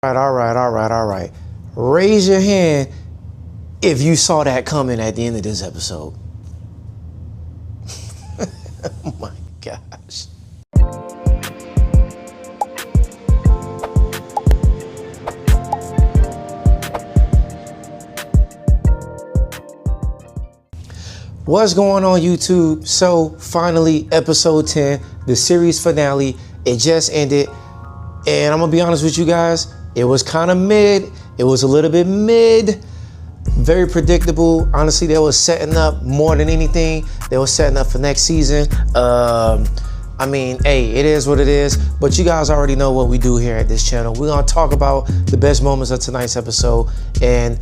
All right. Raise your hand if you saw that coming at the end of this episode. Oh my gosh. What's going on, YouTube? So finally, episode 10, the series finale, it just ended. And I'm gonna be honest with you guys, it was kind of mid. It was a little bit mid, very predictable. Honestly, they were setting up more than anything. They were setting up for next season. I mean, hey, it is what it is, but you guys already know what we do here at this channel. We're gonna talk about the best moments of tonight's episode. And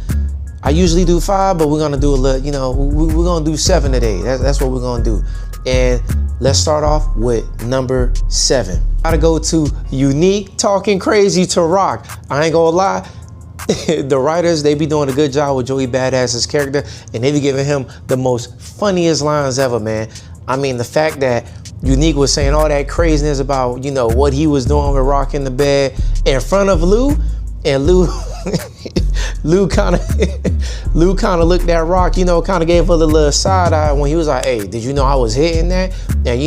I usually do 5, but we're gonna do a little, we're gonna do 7 today. That's what we're gonna do. And let's start off with number 7. Gotta go to Unique talking crazy to Rock. I ain't gonna lie, the writers, they be doing a good job with Joey Badass's character, and they be giving him the most funniest lines ever, man. I mean, the fact that Unique was saying all that craziness about, what he was doing with Rock in the bed in front of Lou, and Lou kind of looked at Rock, kind of gave her the little side eye when he was like, hey, did you know I was hitting that? And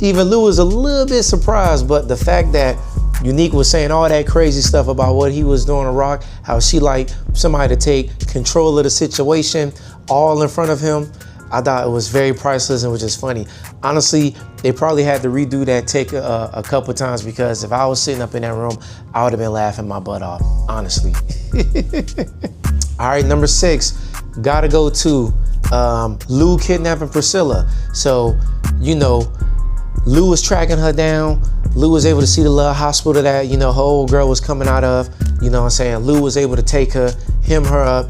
even Lou was a little bit surprised, but the fact that Unique was saying all that crazy stuff about what he was doing to Rock, how she liked somebody to take control of the situation all in front of him, I thought it was very priceless and was just funny. Honestly, they probably had to redo that take a couple times, because if I was sitting up in that room, I would have been laughing my butt off, honestly. All right, number 6, gotta go to Lou kidnapping Priscilla. So, Lou was tracking her down. Lou was able to see the little hospital that, her old girl was coming out of. You know what I'm saying? Lou was able to take her up,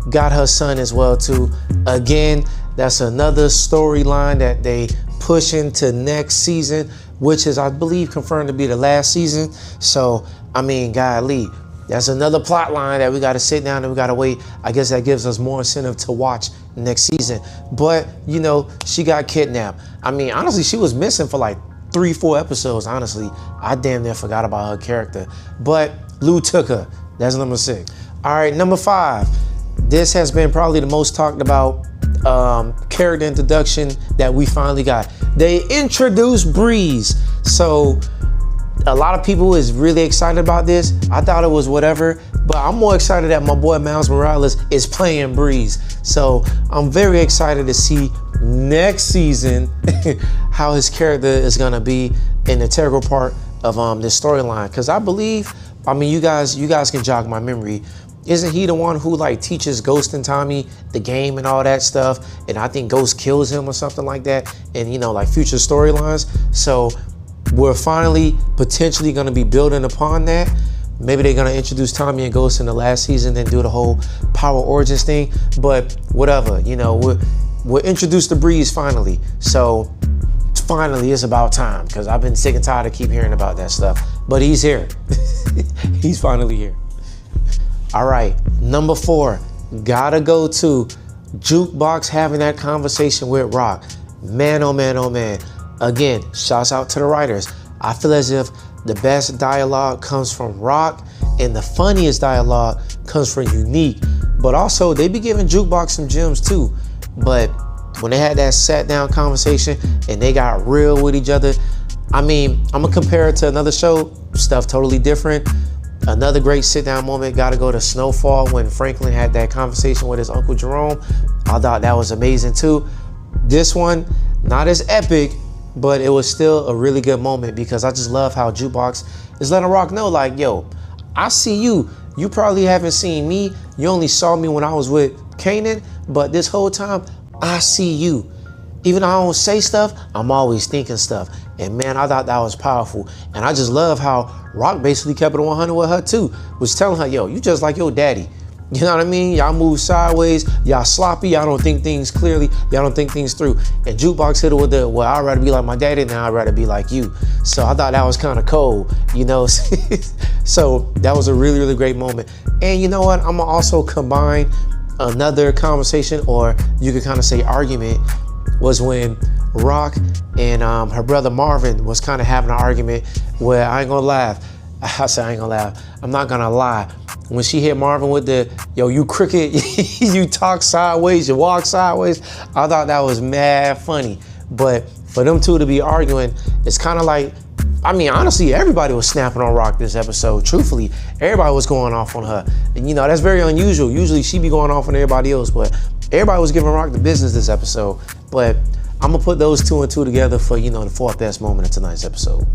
got her son as well too. Again, that's another storyline that they push into next season, which is, I believe, confirmed to be the last season. So, I mean, golly, that's another plot line that we got to sit down and we got to wait. I guess that gives us more incentive to watch next season. But, she got kidnapped. I mean, honestly, she was missing for like 3-4 episodes. Honestly, I damn near forgot about her character. But Lou took her. That's number 6. All right, number 5. This has been probably the most talked about character introduction that we finally got. They introduced Breeze. So a lot of people is really excited about this. I thought it was whatever, but I'm more excited that my boy Miles Morales is playing Breeze. So I'm very excited to see next season how his character is gonna be an integral part of this storyline. Because I believe, you guys can jog my memory. Isn't he the one who teaches Ghost and Tommy the game and all that stuff? And I think Ghost kills him or something like that. And future storylines. So we're finally potentially going to be building upon that. Maybe they're going to introduce Tommy and Ghost in the last season and do the whole Power Origins thing. But whatever, we're introduced to Breeze finally. So finally it's about time, because I've been sick and tired of keep hearing about that stuff. But he's here. He's finally here. All right, number 4, gotta go to Jukebox having that conversation with Rock. Man, oh man, oh man. Again, shouts out to the writers. I feel as if the best dialogue comes from Rock and the funniest dialogue comes from Unique. But also, they be giving Jukebox some gems too. But when they had that sat down conversation and they got real with each other, I'm gonna compare it to another show, stuff totally different. Another great sit-down moment, gotta go to Snowfall when Franklin had that conversation with his Uncle Jerome. I thought that was amazing too. This one, not as epic, but it was still a really good moment, because I just love how Jukebox is letting Rock know, yo, I see you. You probably haven't seen me. You only saw me when I was with Kanan, but this whole time, I see you. Even though I don't say stuff, I'm always thinking stuff. And man, I thought that was powerful. And I just love how Rock basically kept it 100 with her too. Was telling her, yo, you just like your daddy. You know what I mean? Y'all move sideways, y'all sloppy, y'all don't think things clearly, y'all don't think things through. And Jukebox hit her with the, well, I'd rather be like my daddy than I'd rather be like you. So I thought that was kind of cold, So that was a really, really great moment. And you know what? I'm gonna also combine another conversation, or you could kind of say argument, was when Rock and her brother Marvin was kind of having an argument where, I ain't gonna laugh, I said, I ain't gonna laugh. I'm not gonna lie. When she hit Marvin with the, yo, you crooked, you talk sideways, you walk sideways, I thought that was mad funny. But for them two to be arguing, it's kind of like, I mean, honestly, everybody was snapping on Rock this episode. Truthfully, everybody was going off on her. And you know, that's very unusual. Usually she be going off on everybody else, but everybody was giving Rock the business this episode. But I'm gonna put those 2 and 2 together for, you know, the fourth best moment of tonight's episode.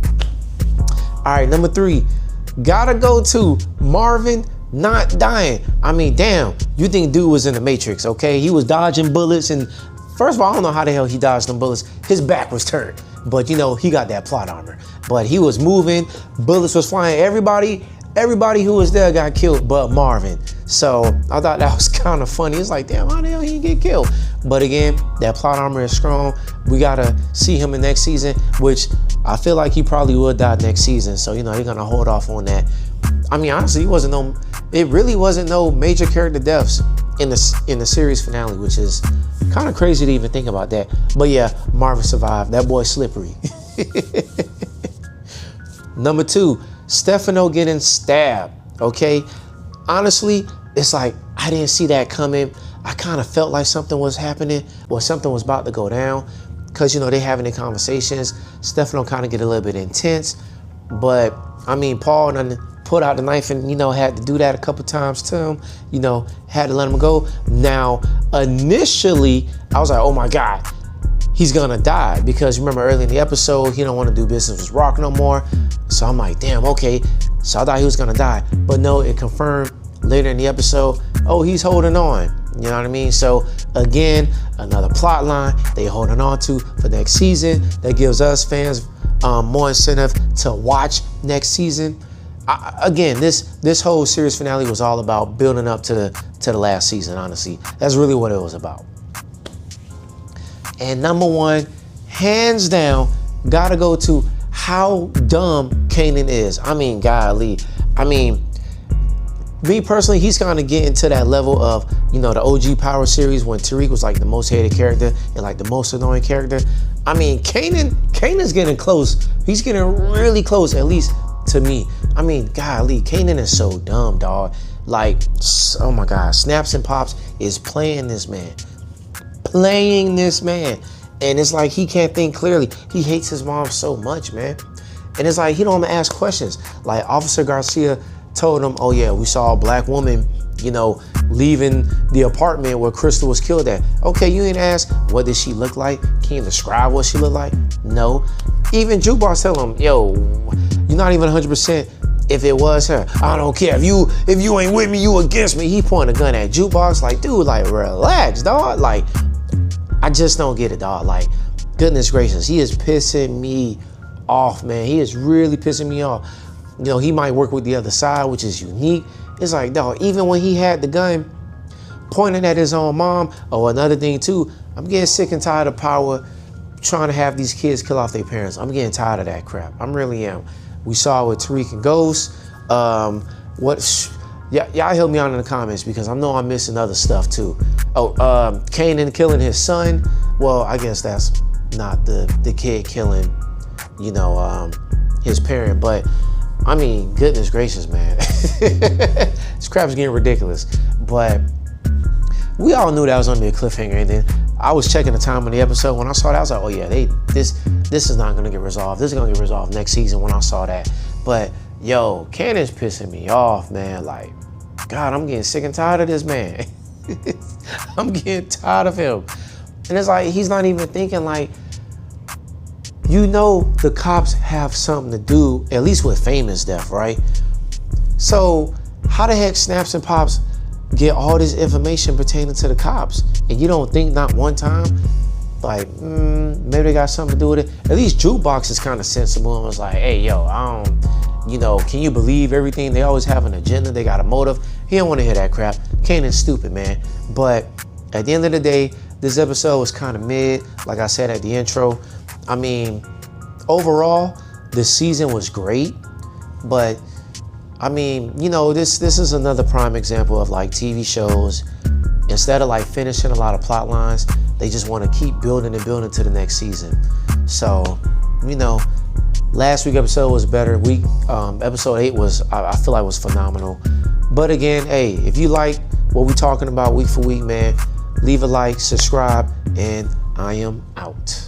All right, number 3, gotta go to Marvin not dying. I mean, damn, you think dude was in the Matrix, okay? He was dodging bullets, and first of all, I don't know how the hell he dodged them bullets. His back was turned, but you know, he got that plot armor. But he was moving, bullets was flying. Everybody who was there got killed but Marvin. So I thought that was kind of funny. It's like, damn, how the hell he get killed? But again, that plot armor is strong. We gotta see him in next season, which I feel like he probably will die next season. So, you know, they're gonna hold off on that. I mean, honestly, it really wasn't no major character deaths in the series finale, which is kind of crazy to even think about that. But yeah, Marvin survived. That boy slippery. Number 2, Stefano getting stabbed, okay? Honestly, it's like, I didn't see that coming. I kind of felt like something was happening or something was about to go down because, you know, they having their conversations. Stefano kind of get a little bit intense, but I mean, Paul done put out the knife and, you know, had to do that a couple times to him, you know, had to let him go. Now, initially, I was like, oh my God, he's gonna die, because remember early in the episode, he don't want to do business with Rock no more. So I'm like, damn, okay. So I thought he was gonna die, but no, it confirmed later in the episode, oh, he's holding on. You know what I mean? So again, another plot line they holding on to for next season. That gives us fans more incentive to watch next season. Again, this whole series finale was all about building up to the last season. Honestly, that's really what it was about. And number 1, hands down, gotta go to how dumb Kanan is. I mean, golly. I mean, me personally, he's kind of getting to that level of, you know, the OG Power series when Tariq was like the most hated character and like the most annoying character. I mean, Kanan's getting close. He's getting really close, at least to me. I mean, golly, Kanan is so dumb, dog. Like, oh my God, Snaps and Pops is playing this man. And it's like he can't think clearly. He hates his mom so much, man. And it's like he don't ask questions. Like Officer Garcia told him, oh yeah, we saw a black woman, you know, leaving the apartment where Crystal was killed at. Okay, you ain't ask, what did she look like? Can you describe what she looked like? No. Even Jukebox tell him, yo, you're not even 100% if it was her. I don't care. If you ain't with me, you against me. He pointed a gun at Jukebox. Like, dude, like, relax, dog. Like, I just don't get it, dog. Like, goodness gracious, he is pissing me off, man. He is really pissing me off. You know, he might work with the other side, which is unique. It's like, dog, even when he had the gun pointing at his own mom. Oh, another thing too, I'm getting sick and tired of Power trying to have these kids kill off their parents. I'm getting tired of that crap. I really am. We saw it with Tariq and Ghost. Y'all help me out in the comments, because I know I'm missing other stuff too. Oh, Kanan killing his son. Well, I guess that's not the kid killing, you know, his parent, but I mean, goodness gracious, man. This crap's getting ridiculous. But we all knew that was gonna be a cliffhanger, and then I was checking the time on the episode. When I saw that, I was like, oh yeah, this is not gonna get resolved. This is gonna get resolved next season when I saw that. But yo, Kanan's pissing me off, man. Like, God, I'm getting sick and tired of this man. I'm getting tired of him. And it's like, he's not even thinking like, you know, the cops have something to do, at least with Famous death, right? So how the heck Snaps and Pops get all this information pertaining to the cops? And you don't think not one time, like, maybe they got something to do with it? At least Jukebox is kind of sensible and was like, hey, yo, you know, can you believe everything? They always have an agenda. They got a motive. He don't want to hear that crap. Kanan's stupid, man. But at the end of the day, this episode was kind of mid, like I said at the intro. I mean, overall, the season was great, but I mean, you know, this is another prime example of like TV shows. Instead of like finishing a lot of plot lines, they just want to keep building and building to the next season. So, you know, Last week's episode was better. Episode 8 was, I feel like, was phenomenal. But again, hey, if you like what we're talking about week for week, man, leave a like, subscribe, and I am out.